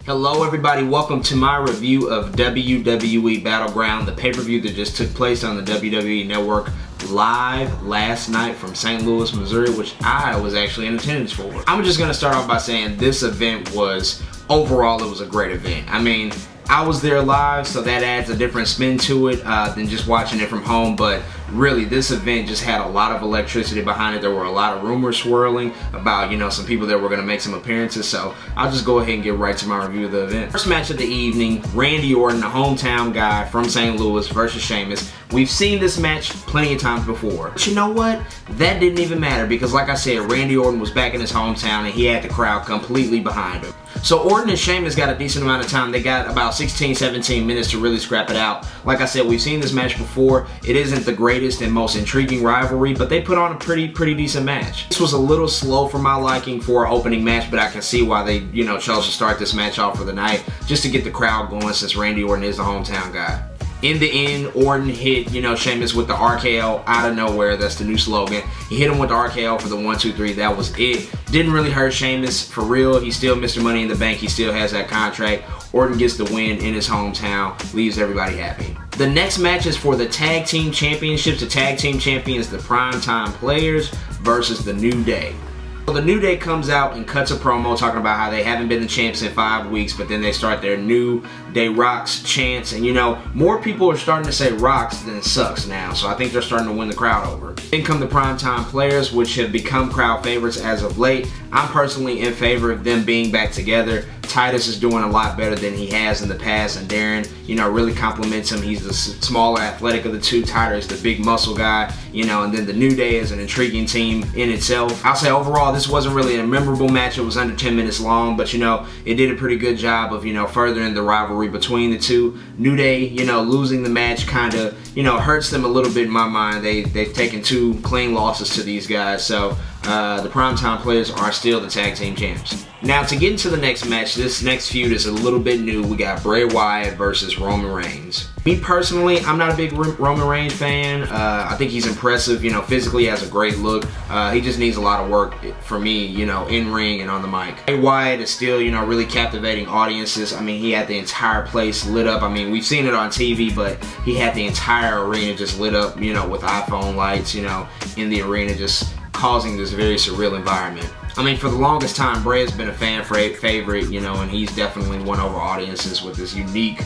Hello everybody, welcome to my review of WWE Battleground, the pay-per-view that just took place on the WWE Network live last night from St. Louis, Missouri, which I was actually in attendance for. I'm just going to start off by saying this event was, overall, it was a great event. I mean, I was there live, so that adds a different spin to it than just watching it from home, but really this event just had a lot of electricity behind it. There were a lot of rumors swirling about, you know, some people that were going to make some appearances, so I'll just go ahead and get right to my review of the event. First match of the evening, Randy Orton, the hometown guy from St. Louis versus Sheamus. We've seen this match plenty of times before, but you know what? That didn't even matter because, like I said, Randy Orton was back in his hometown and he had the crowd completely behind him. So Orton and Sheamus got a decent amount of time. They got about 16-17 minutes to really scrap it out. Like I said, we've seen this match before. It isn't the greatest and most intriguing rivalry, but they put on a pretty decent match. This was a little slow for my liking for an opening match, but I can see why they, you know, chose to start this match off for the night, just to get the crowd going since Randy Orton is the hometown guy. In the end, Orton hit, you know, Sheamus with the RKO out of nowhere. That's the new slogan. He hit him with the RKO for the 1-2-3. That was it. Didn't really hurt Sheamus for real. He's still Mr. Money in the Bank. He still has that contract. Orton gets the win in his hometown. Leaves everybody happy. The next match is for the Tag Team Championships. The Tag Team Champions, the Primetime Players versus the New Day. So the New Day comes out and cuts a promo talking about how they haven't been the champs in 5 weeks, but then they start their New Day Rocks chants, and you know, more people are starting to say rocks than sucks now, so I think they're starting to win the crowd over. Then come the Primetime Players, which have become crowd favorites as of late. I'm personally in favor of them being back together. Titus is doing a lot better than he has in the past, and Darren, you know, really compliments him. He's the smaller athletic of the two. Titus is the big muscle guy, you know, and then the New Day is an intriguing team in itself. I'll say overall, this wasn't really a memorable match. It was under 10 minutes long, but you know, it did a pretty good job of, you know, furthering the rivalry between the two. New Day, you know, losing the match kind of, you know, hurts them a little bit in my mind. They've taken 2 clean losses to these guys, so the Primetime Players are still the tag team champs. Now, to get into the next match, this next feud is a little bit new. We got Bray Wyatt versus Roman Reigns. Me personally, I'm not a big Roman Reigns fan. I think he's impressive, you know, physically he has a great look. He just needs a lot of work for me, you know, in ring and on the mic. Bray Wyatt is still, you know, really captivating audiences. I mean, he had the entire place lit up. I mean, we've seen it on TV, but he had the entire arena just lit up, you know, with iPhone lights, you know, in the arena, just causing this very surreal environment. I mean, for the longest time, Bray has been a fan favorite, you know, and he's definitely won over audiences with this unique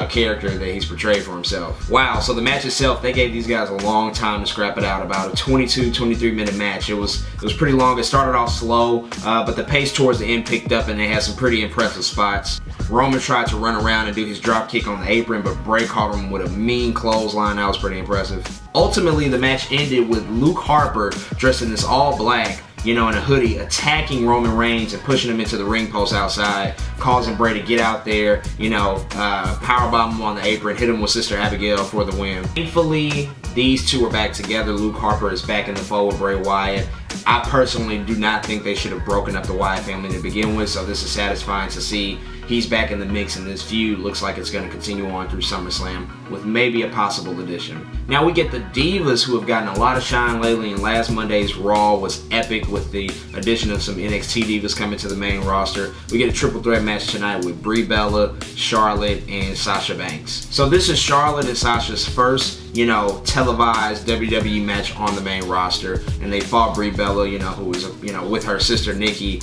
character that he's portrayed for himself. Wow, so the match itself, they gave these guys a long time to scrap it out, about a 22-23 minute match. It was pretty long. It started off slow, but the pace towards the end picked up and they had some pretty impressive spots. Roman tried to run around and do his drop kick on the apron, but Bray caught him with a mean clothesline. That was pretty impressive. Ultimately, the match ended with Luke Harper dressed in this all black, you know, in a hoodie, attacking Roman Reigns and pushing him into the ring post outside, causing Bray to get out there, you know, powerbomb him on the apron, hit him with Sister Abigail for the win. Thankfully, these two are back together. Luke Harper is back in the fold with Bray Wyatt. I personally do not think they should have broken up the Wyatt family to begin with, so this is satisfying to see. He's back in the mix, and this feud looks like it's going to continue on through SummerSlam with maybe a possible addition. Now we get the Divas, who have gotten a lot of shine lately, and last Monday's Raw was epic with the addition of some NXT Divas coming to the main roster. We get a triple threat match tonight with Brie Bella, Charlotte, and Sasha Banks. So this is Charlotte and Sasha's first, you know, televised WWE match on the main roster, and they fought Brie Bella, you know, who was, you know, with her sister Nikki,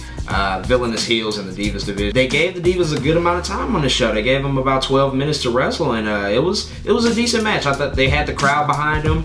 villainous heels in the Divas division. They gave the Divas a good amount of time on the show. They gave them about 12 minutes to wrestle, and it was a decent match. I thought they had the crowd behind them.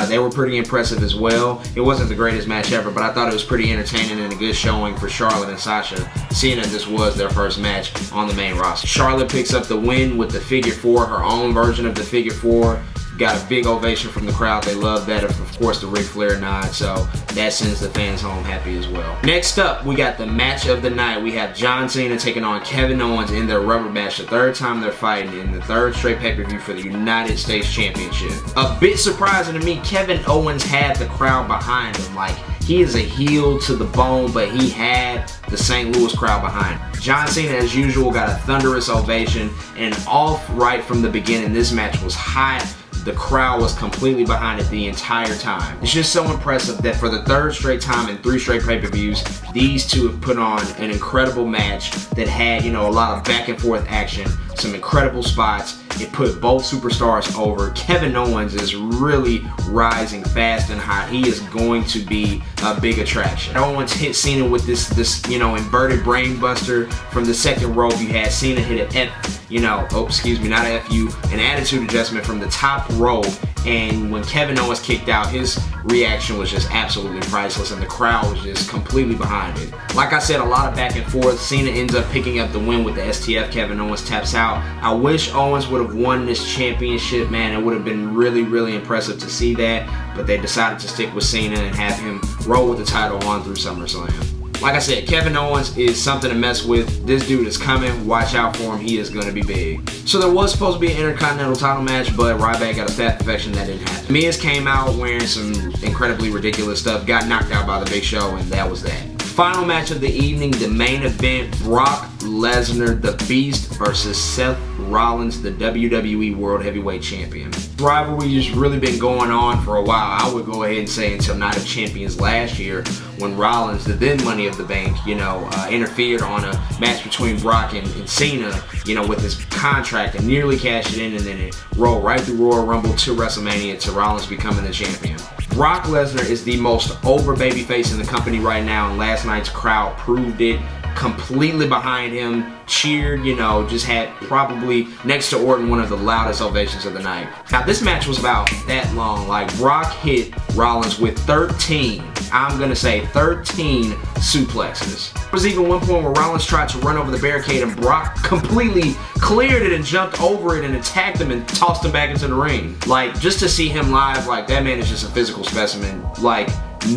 They were pretty impressive as well. It wasn't the greatest match ever, but I thought it was pretty entertaining and a good showing for Charlotte and Sasha, seeing that this was their first match on the main roster. Charlotte picks up the win with the figure 4, her own version of the figure 4. Got a big ovation from the crowd. They love that. Of course, the Ric Flair nod, so that sends the fans home happy as well. Next up, we got the match of the night. We have John Cena taking on Kevin Owens in their rubber match, the 3rd time they're fighting in the 3rd straight pay-per-view for the United States Championship. A bit surprising to me, Kevin Owens had the crowd behind him. Like, he is a heel to the bone, but he had the St. Louis crowd behind him. John Cena, as usual, got a thunderous ovation, and off right from the beginning, this match was hot. the crowd was completely behind it the entire time. It's just so impressive that for the third straight time in 3 straight pay-per-views, these two have put on an incredible match that had, you know, a lot of back and forth action, some incredible spots. It put both superstars over. Kevin Owens is really rising fast and hot. He is going to be a big attraction. Owens hit Cena with this you know, inverted brain buster from the second rope. You had Cena hit an an attitude adjustment from the top rope. And when Kevin Owens kicked out, his reaction was just absolutely priceless, and the crowd was just completely behind it. Like I said, a lot of back and forth. Cena ends up picking up the win with the STF. Kevin Owens taps out. I wish Owens would have won this championship, man. It would have been really, really impressive to see that, but they decided to stick with Cena and have him roll with the title on through SummerSlam. Like I said, Kevin Owens is something to mess with. This dude is coming. Watch out for him. He is going to be big. So there was supposed to be an Intercontinental title match, but Ryback got a staph infection. That didn't happen. Miz came out wearing some incredibly ridiculous stuff, got knocked out by the Big Show, and that was that. Final match of the evening, the main event, Brock Lesnar, the Beast, versus Seth Rollins, the WWE World Heavyweight Champion. This rivalry has really been going on for a while. I would go ahead and say until Night of Champions last year, when Rollins, the then Money of the Bank, you know, interfered on a match between Brock and Cena, you know, with his contract, and nearly cashed it in, and then it rolled right through Royal Rumble to WrestleMania to Rollins becoming the champion. Brock Lesnar is the most over babyface in the company right now, and last night's crowd proved it. Completely behind him, cheered, you know, just had probably next to Orton one of the loudest ovations of the night. Now this match was about that long. Like, Brock hit Rollins with 13, I'm gonna say 13 suplexes. There was even one point where Rollins tried to run over the barricade and Brock completely cleared it and jumped over it and attacked him and tossed him back into the ring. Like, just to see him live, like, that man is just a physical specimen. Like,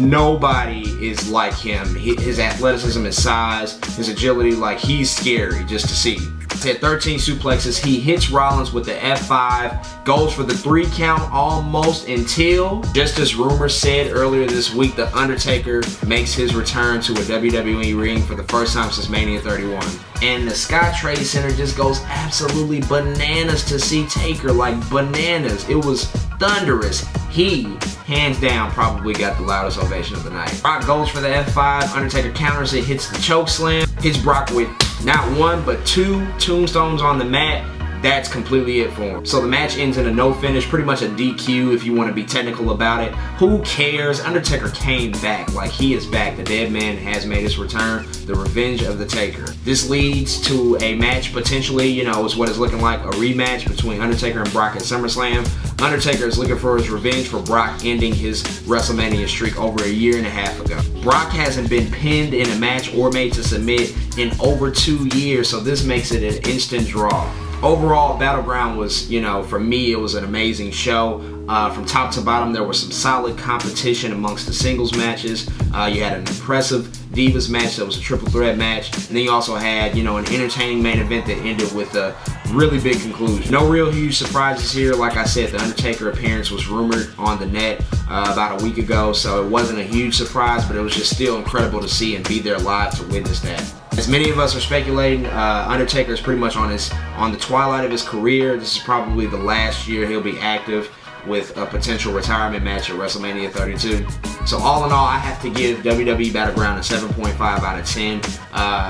nobody is like him. His athleticism, his size, his agility, like, he's scary just to see. He had 13 suplexes. He hits Rollins with the F5, goes for the 3 count almost until, just as rumors said earlier this week, the Undertaker makes his return to a WWE ring for the first time since Mania 31. And the Sky Trade Center just goes absolutely bananas to see Taker, like bananas. It was thunderous. He, hands down, probably got the loudest ovation of the night. Brock goes for the F5, Undertaker counters it, hits the choke slam, hits Brock with not 1 but 2 tombstones on the mat. That's completely it for him. So the match ends in a no finish, pretty much a DQ if you want to be technical about it. Who cares? Undertaker came back. Like, he is back. The dead man has made his return. The revenge of the Taker. This leads to a match potentially, you know, is what is looking like a rematch between Undertaker and Brock at SummerSlam. Undertaker is looking for his revenge for Brock ending his WrestleMania streak over a year and a half ago. Brock hasn't been pinned in a match or made to submit in over 2 years, so this makes it an instant draw. Overall, Battleground was, you know, for me, it was an amazing show. From top to bottom, there was some solid competition amongst the singles matches. You had an impressive Divas match that was a triple threat match. And then you also had, you know, an entertaining main event that ended with a really big conclusion. No real huge surprises here. Like I said, the Undertaker appearance was rumored on the net about a week ago, so it wasn't a huge surprise, but it was just still incredible to see and be there live to witness that. As many of us are speculating, Undertaker is pretty much on the twilight of his career. This is probably the last year he'll be active, with a potential retirement match at WrestleMania 32. So all in all, I have to give WWE Battleground a 7.5 out of 10.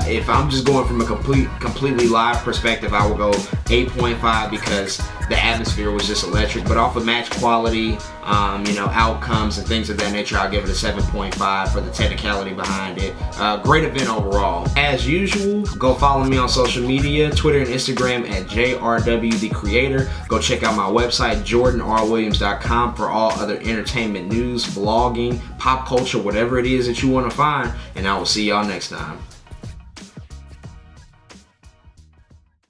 If I'm just going from a completely live perspective, I will go 8.5 because the atmosphere was just electric. But off of match quality, you know, outcomes and things of that nature, I'll give it a 7.5 for the technicality behind it. Great event overall. As usual, go follow me on social media, Twitter and Instagram at JRWTheCreator. Go check out my website, JordanRWilliams.com, for all other entertainment news, blogging, pop culture, whatever it is that you want to find. And I will see y'all next time.